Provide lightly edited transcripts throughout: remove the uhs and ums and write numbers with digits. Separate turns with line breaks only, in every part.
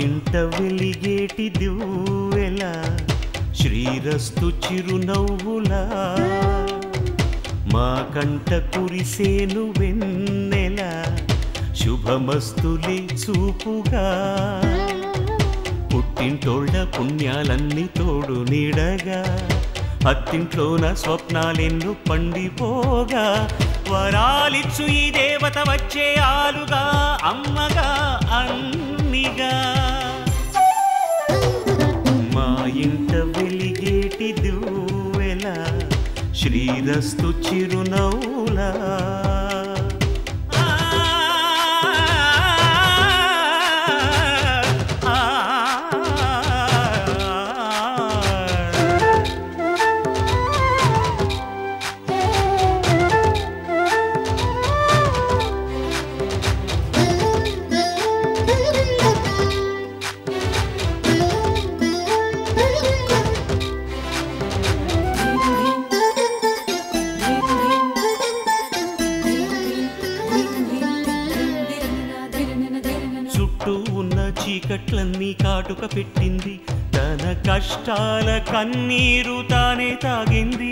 ఇంట వెలిగేటి దివ్వెలా శ్రీరస్తు చిరునవ్వులా మా కంట కురిసేను వెన్నెలా శుభమస్తులే చూపుగా పుట్టింటోళ్ళ పుణ్యాలన్నీ తోడు నీడగా అత్తింట్లోన స్వప్నాలెన్నో పండిపోగా వరాలిచ్చు ఈ దేవత వచ్చే ఆలుగా అమ్మగా అన్నిగా మా ఇంట వెలిగేటి దివ్వెలా శ్రీరస్తు చిరునవ్వులా చీకట్లన్నీ కాటుక పెట్టింది తన కష్టాల కన్నీరు తానే తాగింది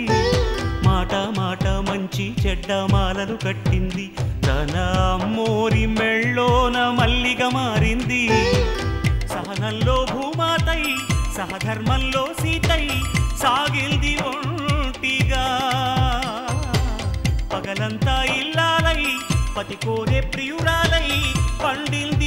మాట మాట మంచి చెడ్డ మాలలు కట్టింది తన అమ్మోరి మెళ్ళోన మల్లిగా మారింది సహనంలో భూమాతై సహధర్మంలో సీతై సాగిల్ది ఒంటిగా పగలంతా ఇల్లాలై పతి కోరే ప్రియురాలై పండింది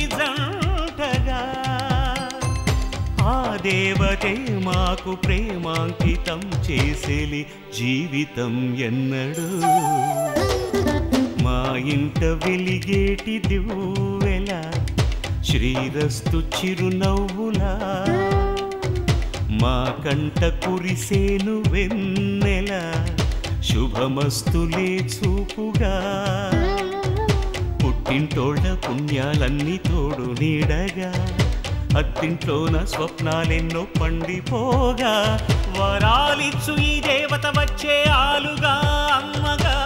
ఆ దేవతే మాకు ప్రేమాంకితం చేసేలి జీవితం ఎన్నడు మా ఇంట వెలిగేటి దివ్వెలా శ్రీరస్తు చిరునవ్వులా మా కంట కురిసేను వెన్నెలా శుభమస్తులే చూపుగా పుట్టింటోళ్ళ పుణ్యాలన్నీ తోడు నీడగా అత్తింట్లోన స్వప్నాలెన్నో పండిపోగా వరాలిచ్చు ఈ దేవత వచ్చే ఆలుగా అమ్మగా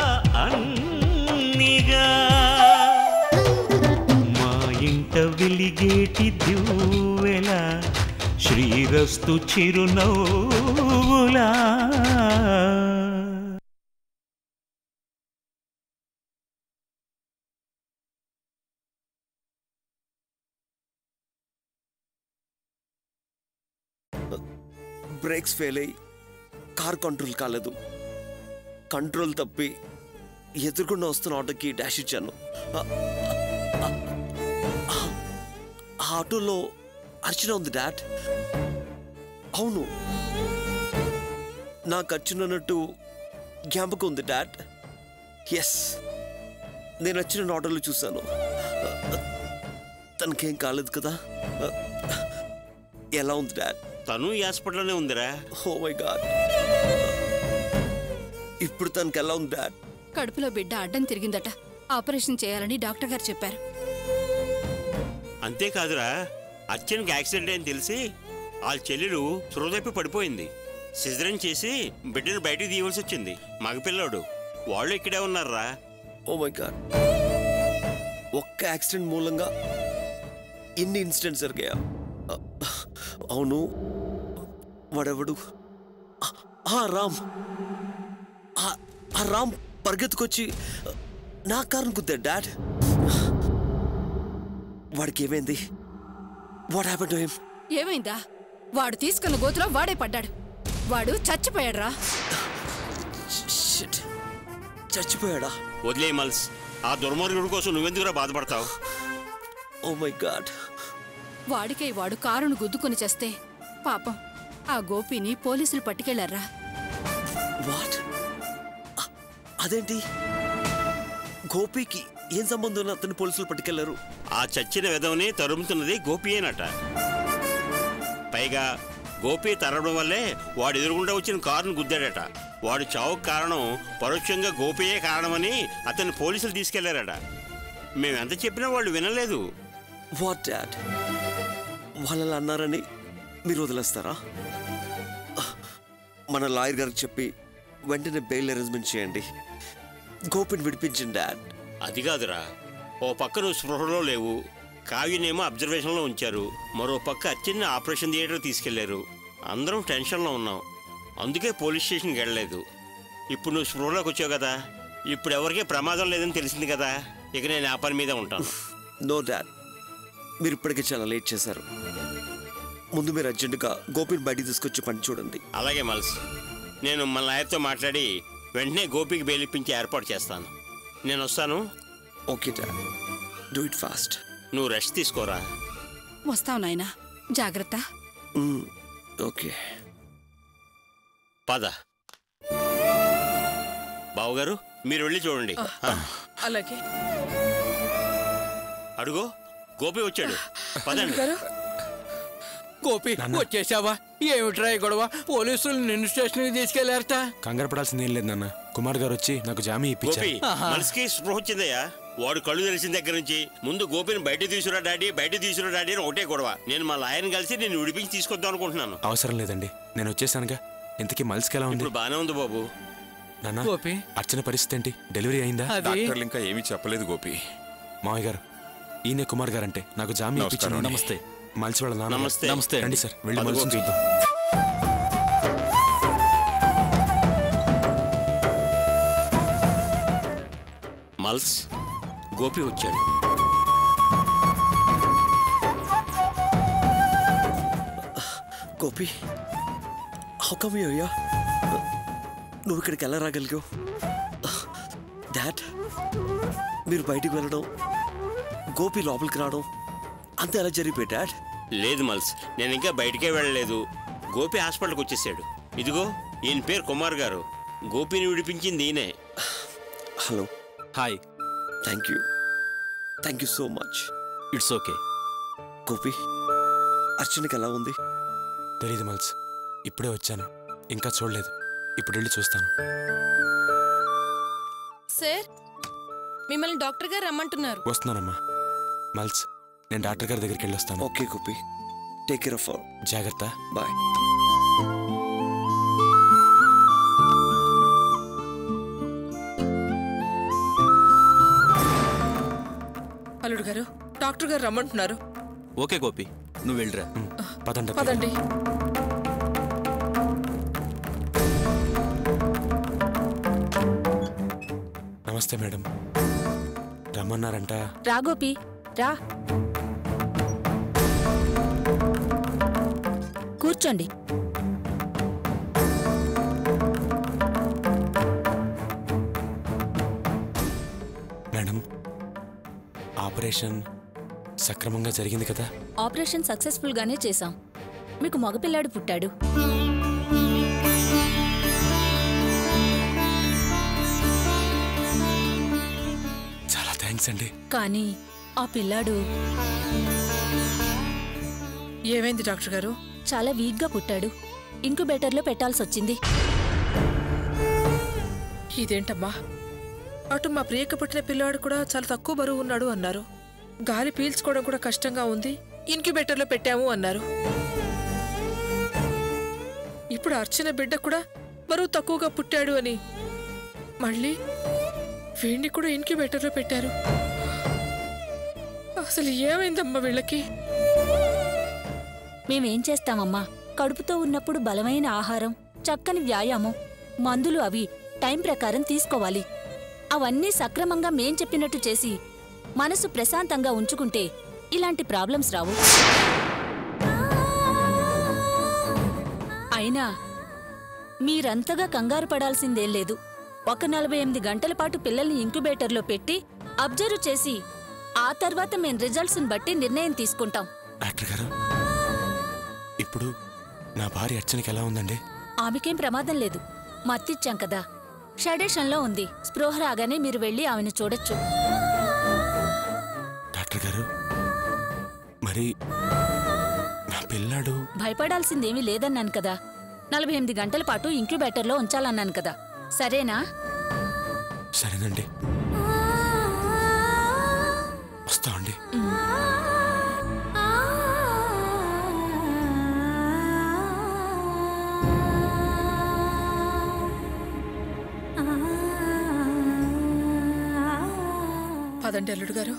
అన్నిగా మా ఇంట వెలిగేటి దివ్వెలా శ్రీరస్తు చిరునవ్వులా
బ్రేక్స్ ఫెయిల్ అయ్యి కార్ కంట్రోల్ కాలేదు. కంట్రోల్ తప్పి ఎదురుకుండా వస్తున్న ఆటోకి డాష్ ఇచ్చాను. ఆ ఆటోలో అర్చన ఉంది డాడ్. అవును, నాకు అర్చన అన్నట్టు జ్ఞాపకం ఉంది డాడ్. ఎస్, నేను వచ్చిన ఆటోలో చూశాను. తనకేం కాలేదు కదా? ఎలా ఉంది డాడ్?
తను ఈ హాస్పిటల్లోనే ఉందిరా.
ఓ మై గాడ్, ఇప్పుడు తనకి ఎలా ఉంది డాడ్?
కడుపులో బిడ్డ అడ్డం తిరిగిందట, ఆపరేషన్ చేయాలని డాక్టర్ గారు చెప్పారు.
అంతేకాదురా, అర్చనకి యాక్సిడెంట్ అని తెలిసి వాళ్ళ చెల్లెలు త్రోదప్పి పడిపోయింది. సిజరన్ చేసి బిడ్డను బయటికి తీయవలసి వచ్చింది. మగపిల్లాడు వాళ్ళు ఇక్కడే ఉన్నారా.
ఓ మై గాడ్, ఒక్క యాక్సిడెంట్ మూలంగా ఇన్ని ఇన్సిడెంట్స్ జరిగాయా? అవును, వాడెవడు? రామ్. ఆ రామ్ పరిగెత్తుకొచ్చి నా కారును కుద్దాడు డాడ్. వాడికి ఏమైంది? What happened to him?
ఏమైందా? వాడు తీసుకున్న గోతులో వాడే పడ్డాడు. వాడు చచ్చిపోయాడు రా.
చచ్చిపోయాడా?
వదిలే మల్స్, ఆ దుర్మార్గుడి కోసం నువ్వెందుకురా బాధపడతావు?
Oh my God.
వాడికై వాడు కారును గుద్దుకుని చేస్తే పాపం ఆ గోపిని పోలీసులు పట్టుకెళ్లారా.
వాట్? అదేంటి? గోపికి ఏం సంబంధం? అతన్ని పోలీసులు పట్టుకెళ్లారు.
ఆ చచ్చిన విధవని తరుముతున్నది గోపియేనట. పైగా గోపి తరవడం వల్లే వాడు ఎదురుగుండా వచ్చిన కారును గుద్దాడట. వాడు చావుకు కారణం పరోక్షంగా గోపియే కారణమని అతన్ని పోలీసులు తీసుకెళ్లారట. మేము ఎంత చెప్పినా వాళ్ళు వినలేదు.
వాట్ డాడ్, వాళ్ళు అన్నారని మీరు వదిలేస్తారా? మన లాయర్ గారికి చెప్పి వెంటనే బెయిల్ అరేంజ్మెంట్ చేయండి. గోపిని విడిపించండి డాడ్.
అది కాదురా, ఓ పక్క నువ్వు స్పృహలో లేవు, కావ్యనేమో అబ్జర్వేషన్లో ఉంచారు, మరో పక్క అర్చన్ని ఆపరేషన్ థియేటర్ తీసుకెళ్లారు. అందరం టెన్షన్లో ఉన్నాం, అందుకే పోలీస్ స్టేషన్కి వెళ్ళలేదు. ఇప్పుడు నువ్వు స్పృహలోకి వచ్చావు కదా, ఇప్పుడు ఎవరికీ ప్రమాదం లేదని తెలిసింది కదా, ఇక నేను ఆ పని మీద ఉంటాను.
నో డాడ్, మీరు ఇప్పటికే చాలా లేట్ చేశారు. ముందు మీరు అర్జెంటుగా గోపిని బయటికి తీసుకొచ్చి పని చూడండి.
అలాగే మల్స్, నేను మన లాయర్తో మాట్లాడి వెంటనే గోపికి బెయిల్ ఇప్పించి ఏర్పాటు చేస్తాను. నేను వస్తాను.
Okay dad, do it fast.
నువ్వు రెస్ట్ తీసుకోరా.
వస్తావు నాయనా, జాగ్రత్త.
ఓకే
పద. బావగారు మీరు వెళ్ళి చూడండి.
అలాగే.
అడుగో గోపి వచ్చాడు, పదండి.
గోపి వచ్చేసావా? ఏమిట్రా ఈ గొడవ? పోలీసులు నిన్ను స్టేషన్కి తీసుకెళ్లారట.
కంగారు పడాల్సింది ఏం లేదు నాన్న. కుమార్ గారు వచ్చి నాకు జామీన్ ఇప్పించారు.
గోపి మనసుకి స్పృహ వచ్చిందయ్యా. వాడు కళ్ళు తెలిసిన దగ్గర నుంచి ముందు గోపిని బయట తీసుకురా డాడీ, బయట తీసుకురా డాడీ అని ఒకటే గొడవ. నేను మా లాయర్ని కలిసి నేను విడిపించి తీసుకొద్దాం అనుకుంటున్నాను.
అవసరం లేదండి, నేను వచ్చేసానుగా. ఇంతకీ మల్స్కి ఎలా ఉంది?
ఇప్పుడు బానే ఉంది బాబు.
నాన్న,
గోపి
అర్చన పరిస్థితి ఏంటి? డెలివరీ అయిందా?
డాక్టర్లు ఇంకా ఏమీ చెప్పలేదు గోపి.
మావయ్య గారు, ఈయనే కుమార్ గారు అంటే నాకు జామీన్ ఇప్పించారు.
నమస్తే.
మల్స్ వాళ్ళ నాన్న.
నమస్తే.
నమస్తే.
రండి సార్, వెళ్ళి
అది
మల్స్
గోపి.
చూద్దాం.
మల్స్, గోపి వచ్చాడు.
Gopi, how come you here? నువ్వు ఇక్కడికి ఎలా రాగలిగావు? డాడ్, మీరు బయటికి వెళ్ళడం, గోపి లోపలికి రావడం అంతే ఎలా జరిగిపోయి డాడ్?
లేదు మల్స్, నేను ఇంకా బయటికే వెళ్ళలేదు. గోపి హాస్పిటల్కి వచ్చేసాడు. ఇదిగో ఈయన పేరు కుమార్ గారు. గోపిని విడిపించింది ఈయనే.
Hello.
Hi.
Thank you so much.
It's okay.
Gopi, అర్చనకి ఎలా ఉంది?
తెలీదు మల్స్, ఇప్పుడే వచ్చాను, ఇంకా చూడలేదు. ఇప్పుడు వెళ్ళి చూస్తాను.
సార్, మిమ్మల్ని డాక్టర్ గారు రమ్మంటున్నారు.
వస్తున్నానమ్మా. మల్స్, నేను డాక్టర్ గారి దగ్గరికి వెళ్ళి వస్తాను.
Okay Gopi, take care of her.
జాగ్రత్త.
బాయ్.
అల్లుడు గారు, డాక్టర్ గారు రమ్మంటున్నారు.
ఓకే గోపి, నువ్వు వెళ్ళిరా.
పదండి.
పదండి.
నమస్తే మేడం, రమ్మన్నారంట.
రా గోపి, రా కూర్చోండి.
మేడం, ఆపరేషన్ సక్రమంగా జరిగింది కదా?
ఆపరేషన్ సక్సెస్ఫుల్ గానే చేశాం. మీకు మగపిల్లాడు పుట్టాడు.
చాలా థ్యాంక్స్ అండి.
కానీ ఆ పిల్లాడు
ఏమైంది డాక్టర్ గారు?
చాలా వీక్ గా పుట్టాడు. ఇంక్యుబేటర్లో పెట్టాల్సొచ్చింది.
ఇదేంటమ్మా? అటు మా ప్రియక పుట్టిన పిల్లాడు కూడా చాలా తక్కువ బరువు ఉన్నాడు అన్నారు. గాలి పీల్చుకోవడం కూడా కష్టంగా ఉంది, ఇన్క్యుబేటర్లో పెట్టాము అన్నారు. ఇప్పుడు అర్చన బిడ్డ కూడా బరువు తక్కువగా పుట్టాడు అని మళ్ళీ వీడిని కూడా ఇన్క్యుబేటర్లో పెట్టారు. అసలు ఏమైందమ్మా వీళ్ళకి?
మేమేం చేస్తామమ్మా? కడుపుతో ఉన్నప్పుడు బలమైన ఆహారం, చక్కని వ్యాయామం, మందులు అవి టైం ప్రకారం తీసుకోవాలి. అవన్నీ సక్రమంగా మేం చెప్పినట్టు చేసి మనసు ప్రశాంతంగా ఉంచుకుంటే ఇలాంటి ప్రాబ్లమ్స్ రావు. అయినా మీరంతగా కంగారు పడాల్సిందేం లేదు. ఒక 48 గంటల పాటు పిల్లల్ని ఇంక్యుబేటర్లో పెట్టి అబ్జర్వ్ చేసి ఆ తర్వాత మేం రిజల్ట్స్ని బట్టి నిర్ణయం తీసుకుంటాం.
డాక్టర్ గారు, ఇప్పుడు నా భార్య అర్చనకి ఎలా ఉందండి?
ఆమెకేం ప్రమాదం లేదు. మత్తిచ్చాం కదా, షడేషన్లో ఉంది. స్పృహ రాగానే మీరు వెళ్ళి ఆమెను చూడొచ్చు.
డాక్టర్ గారు, మరి నా పిల్లాడు
భయపడాల్సిందేమీ లేదన్నాను కదా. 48 గంటల పాటు ఇంక్యుబేటర్లో ఉంచాలన్నాను కదా. సరేనా?
సరేనండి, వస్తామండి.
పదండి అల్లుడు గారు.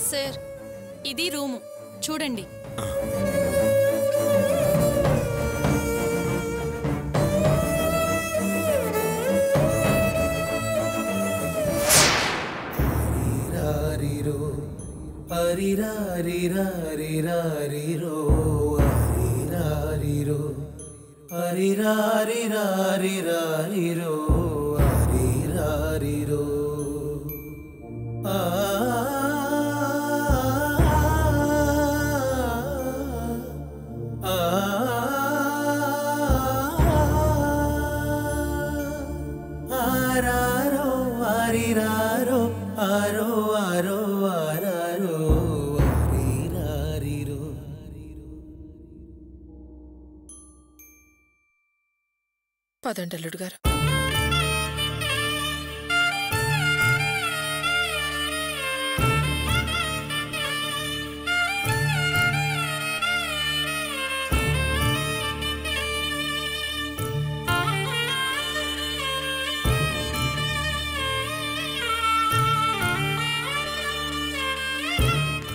సార్, ఇది రూము చూడండి.
పదండి అల్లుడు గారు.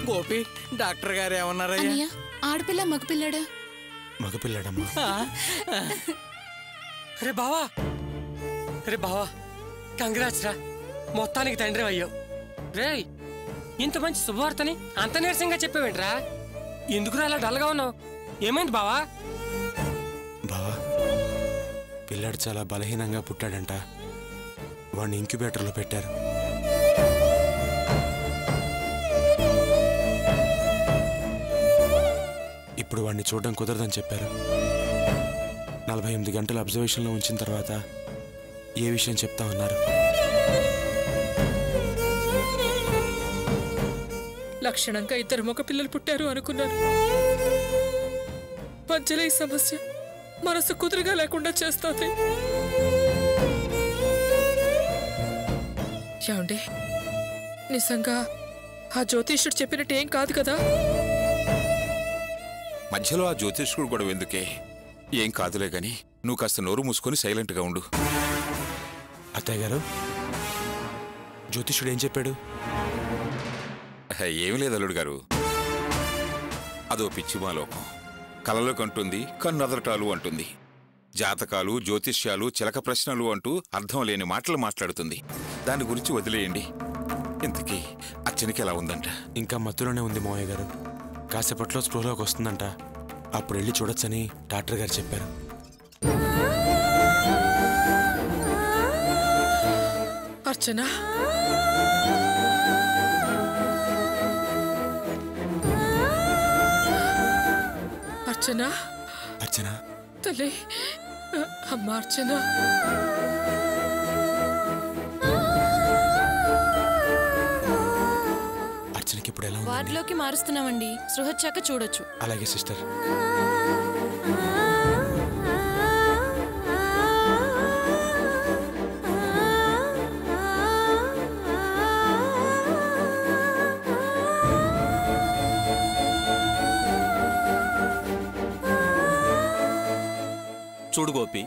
గోపి, డాక్టర్ గారు ఏమన్నారయ్యా?
అన్నయ్య, ఆడపిల్ల మగపిల్లడా?
మగపిల్లాడమ్మా.
రే బావా, రే బావా, కంగ్రాట్స్ రా, మొత్తానికి తండ్రి అయ్యావు. రే, ఇంత మంచి శుభవార్తని అంత నీరసంగా చెప్పావేంట్రా? ఎందుకురా అలా డల్గా ఉన్నావు? ఏమైంది బావా?
బావా, పిల్లాడు చాలా బలహీనంగా పుట్టాడంట. వాడిని ఇంక్యుబేటర్లో పెట్టారు. ఇప్పుడు వాడిని చూడడం కుదరదని చెప్పారు. 48 గంటలు అబ్జర్వేషన్లో ఉంచిన తర్వాత ఏ విషయం చెప్తామన్నారు.
లక్షణంగా 2 మగ పిల్లలు పుట్టారు అనుకున్నాను. మధ్యలో ఈ సమస్య మనసు కుదురుగా లేకుండా చేస్తుంది. ఏమండి, నిజంగా ఆ జ్యోతిష్యుడు చెప్పినట్టు ఏం కాదు కదా?
మధ్యలో ఆ జ్యోతిష్కుడు గొడవ ఎందుకే? ఏం కాదులే గాని నువ్వు కాస్త నోరు మూసుకొని సైలెంట్గా ఉండు.
అత్తయ్య గారు, జ్యోతిష్యుడు ఏం చెప్పాడు?
ఏమి లేదు అల్లుడు గారు, అదో పిచ్చిమాలోకం. కలలు కంటుంది, కన్నదరటాలు అంటుంది. జాతకాలు, జ్యోతిష్యాలు, చిలక ప్రశ్నలు అంటూ అర్థం లేని మాటలు మాట్లాడుతుంది. దాని గురించి వదిలేయండి. ఇంతకీ అచ్చనికి ఎలా ఉందంట?
ఇంకా మత్తులోనే ఉంది మోయ్య గారు. కాసేపట్లో స్పృహలోకి వస్తుందంట. అప్పుడు వెళ్ళి చూడొచ్చని డాక్టర్ గారు చెప్పారు.
అర్చన, అర్చన,
అర్చన,
తల్లి, అమ్మ అర్చన.
అర్చనకి ఇప్పుడు ఎలా ఉంది?
వార్డులోకి మారుస్తున్నామండి, సృహొచ్చాక చూడొచ్చు.
అలాగే సిస్టర్.
చూడు గోపి,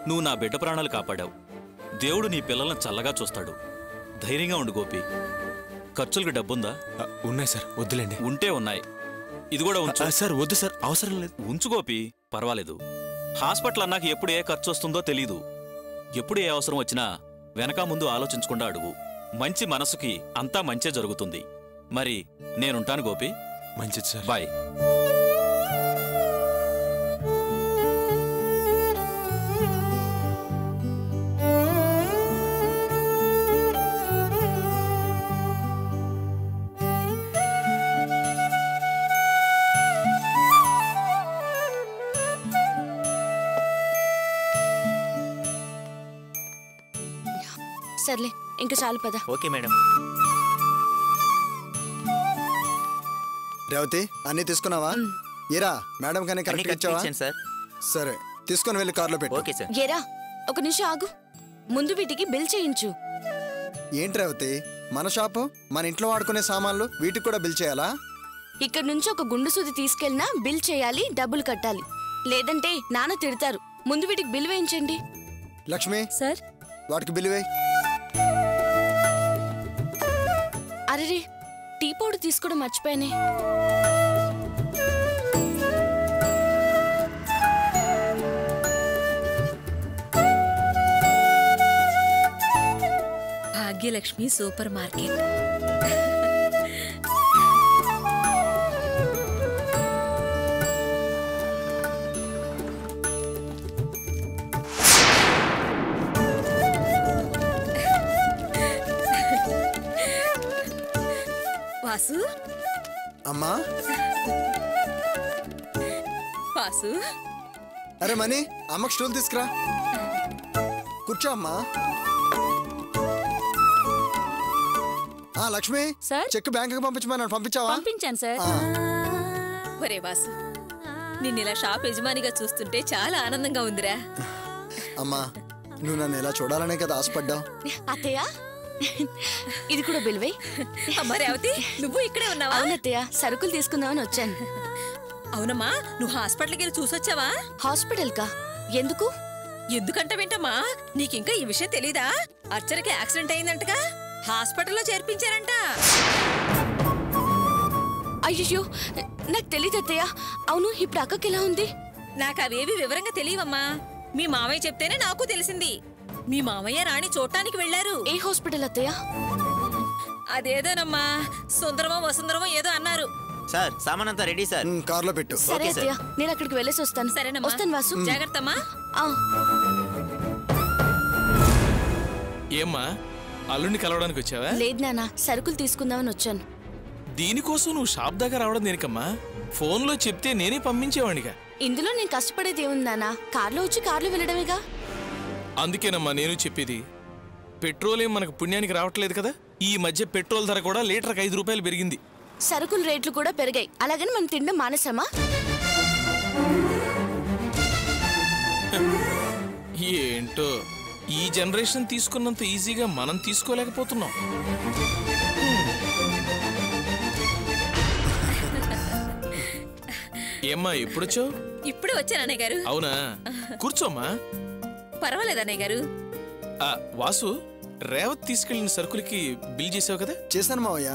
నువ్వు నా బిడ్డ ప్రాణాలు కాపాడావు. దేవుడు నీ పిల్లలను చల్లగా చూస్తాడు. ధైర్యంగా ఉండు గోపి. ఖర్చులకు డబ్బుందా?
ఉన్నాయి సార్, వద్దులేండి.
ఉంటే ఉన్నాయి, ఇది కూడా ఉంచు.
సార్ వద్దు సార్, అవసరం లేదు.
ఉంచు గోపి, పర్వాలేదు. హాస్పిటల్ అన్నాక ఎప్పుడు ఏ ఖర్చు వస్తుందో తెలీదు. ఎప్పుడు ఏ అవసరం వచ్చినా వెనక ముందు ఆలోచించకుండా అడుగు. మంచి మనసుకి అంతా మంచే జరుగుతుంది. మరి నేనుంటాను గోపి.
మంచిది సార్.
బాయ్.
ఇంకా చాలు పద.
Okay madam.
రేవతి అన్నీ తీసుకున్నావా? ఏరా మేడం కానీ కరెక్ట్ ఇచ్చావా?
సార్.
సరే తీసుకొని వెళ్ళి కార్లో పెట్టు.
Okay sir.
ఏరా ఒక నిమిషం ఆగు, ముందు వీటికి బిల్ చేయించు.
ఏంటి రేవతి, మన షాపు మన ఇంట్లో వాడుకునే సామాన్లు వీటికి కూడా బిల్ చేయాలా?
ఇక్కడ నుంచి ఒక గుండు సూది తీసుకెళ్ళినా బిల్ చేయాలి, డబ్బులు కట్టాలి. లేదంటే నాన్న తిడతారు. ముందు వీటికి బిల్ వేయించండి.
లక్ష్మి
సార్
వాటికి బిల్ వేయి.
అరే టీ పౌడర్ తీసుకోవడం మర్చిపోయానే.
Bhagyalakshmi supermarket. వాసు
అమ్మా.
వాసు
అరే మనీ అమ్మకి స్టూల్ తీసుకురా. కూర్చో అమ్మా. లక్ష్మి
సార్
చెక్ బ్యాంకుకి పంపించమని పంపించావా?
పంపించాను సార్. ఒరే వాసు, నిన్ను ఇలా షాప్ యజమానిగా చూస్తుంటే చాలా ఆనందంగా ఉందిరా.
అమ్మా నువ్వు నన్ను ఎలా చూడాలనే కదా ఆశపడ్డావు.
అత్తయ్య ఇది కూడా బిల్ వేయ్.
అమ్మా రేవతి, నువ్వు ఇక్కడే ఉన్నావా?
అవునత్తయ్య, సరుకులు తీసుకుందామని వచ్చాను.
అవునమ్మా, నువ్వు హాస్పిటల్కి వెళ్ళి చూసొచ్చావా?
హాస్పిటల్ కా? ఎందుకు?
ఎందుకంటే వింటమ్మా, నీకింకా ఈ విషయం తెలీదా? అర్చనకి యాక్సిడెంట్ అయిందంటగా, హాస్పిటల్లో చేర్పించారంట.
అయ్యో నాకు తెలీదు అత్తయ్య. అవును ఇప్పుడు అక్కకి ఎలా ఉంది?
నాకు అవేవి వివరంగా తెలియవమ్మా. మీ మామయ్య చెప్తేనే నాకు తెలిసింది. మీ మామయ్య రాణి చూడటానికి వెళ్లారు.
ఏ హాస్పిటల్ అత్తయ్య?
అదేదోనమ్మా, సుందరమో వసుందరమో ఏదో అన్నారు.
సార్ సామాన్ అంతా రెడీ సార్.
కార్లో పెట్టు.
సరే అత్తయ్య, నేను అక్కడికి వెళ్ళేసి వస్తాను.
సరేనమ్మా,
వస్తాను వాసు.
జాగ్రత్తమ్మా.
ఏమ్మా అల్లుడిని కలవడానికి వచ్చావా?
లేదు నాన్న, సరుకులు తీసుకుందామని వచ్చాను.
దీనికోసం నువ్వు షాప్ దగ్గర రావడం దేనికమ్మా? ఫోన్లో చెప్తే నేనే పంపించేవాడిగా.
ఇందులో నేను కష్టపడేది ఏముంది నాన్న? కార్లో వచ్చి కార్లో వెళ్ళడమేగా.
అందుకేనమ్మా నేను చెప్పేది. పెట్రోల్ ఏం మనకు పుణ్యానికి రావట్లేదు కదా. ఈ మధ్య పెట్రోల్ ధర కూడా లీటర్కి 5 రూపాయలు పెరిగింది.
సరుకుల రేట్లు కూడా పెరిగాయి. అలాగని మనం తినడం మానేసామా?
ఏంటో ఈ జనరేషన్ తీసుకున్నంత ఈజీగా మనం తీసుకోలేకపోతున్నాం. ఏమ్మా ఎప్పుడొచ్చావు?
ఇప్పుడు వచ్చాను అన్నయ్య గారు.
అవునా, కూర్చోమ్మా.
పర్వాలేదు అన్నయ్య గారు.
వాసు, రేవత్ తీసుకెళ్లిన సరుకులకి బిల్ చేసావు కదా?
చేశాను మావయ్య.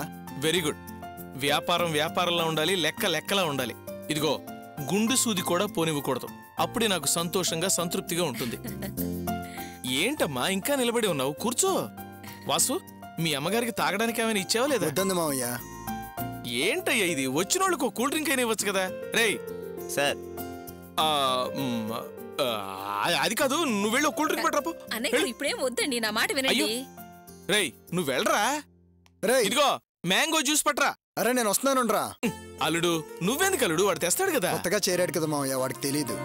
Very good. వ్యాపారం వ్యాపారంలా ఉండాలి, లెక్క లెక్కలా ఉండాలి. ఇదిగో గుండు సూది కూడా పోనివ్వకూడదు. అప్పుడే నాకు సంతోషంగా సంతృప్తిగా ఉంటుంది. ఏంటమ్మా ఇంకా నిలబడి ఉన్నావు? కూర్చో. వాసు, మీ అమ్మగారికి తాగడానికి ఏమైనా ఇచ్చావా లేదా?
వద్దంది మావయ్య.
ఏంటయ్యా ఇది? వచ్చిన వాళ్ళకు కూల్ డ్రింక్ అయినా ఇవ్వచ్చు కదా. రేయ్
సార్,
అది కాదు, నువ్వు వెళ్ళి కూల్ డ్రింక్ పట్టరాపు.
అన్నయ్య ఇప్పుడేం వద్దండి, నా మాట వినండి.
రేయ్ నువ్వు వెళ్ళరా. ఇదిగో మ్యాంగో జ్యూస్ పట్టరా.
అరే నేను వస్తున్నాను.
అల్లుడు నువ్వెందుకు అల్లుడు? వాడు తెస్తాడు కదా.
కొత్తగా చేరాడు కదా మావయ్య, వాడికి తెలీదు.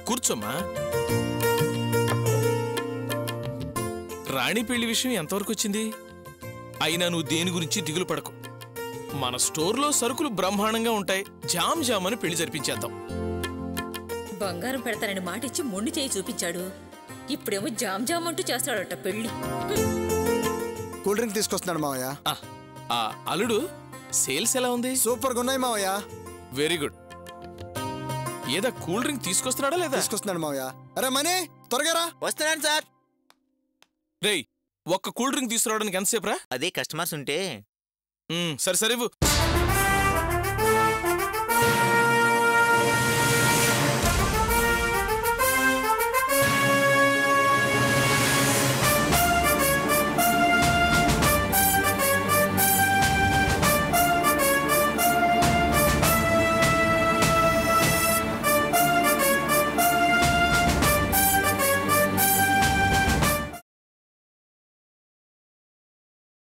కూర్చోమ్మా. రాణి పెళ్లి విషయం ఎంతవరకు వచ్చింది? అయినా నువ్వు దేని గురించి దిగులు పడకు. మన స్టోర్లో సరుకులు బ్రహ్మాండంగా ఉంటాయి. జామ్ జామ్ అని పెళ్లి జరిపించేద్దాం.
బంగారం పెడతానని మాటిచ్చి మొండి చేయి చూపించాడు. ఇప్పుడేమో జామ్ జామ్ అంటూ చేస్తాడట పెళ్లి.
కూల్ డ్రింక్ తీసుకొస్తున్నాడు మావయ్య.
అల్లుడు సేల్స్ ఎలా ఉంది?
సూపర్ గా ఉన్నాయి మావయ్య.
Very good. ఏదా కూల్ డ్రింక్ తీసుకొస్తున్నాడా లేదా?
తీసుకొస్తున్నాడు మావయ్య. అరే మనీ త్వరగా రా.
వస్తున్నాను సార్.
రేయ్ ఒక్క కూల్ డ్రింక్ తీసుకురావడానికి ఎంతసేపు రా?
అదే కస్టమర్స్ ఉంటే.
సరే సరే ఇవ్వు.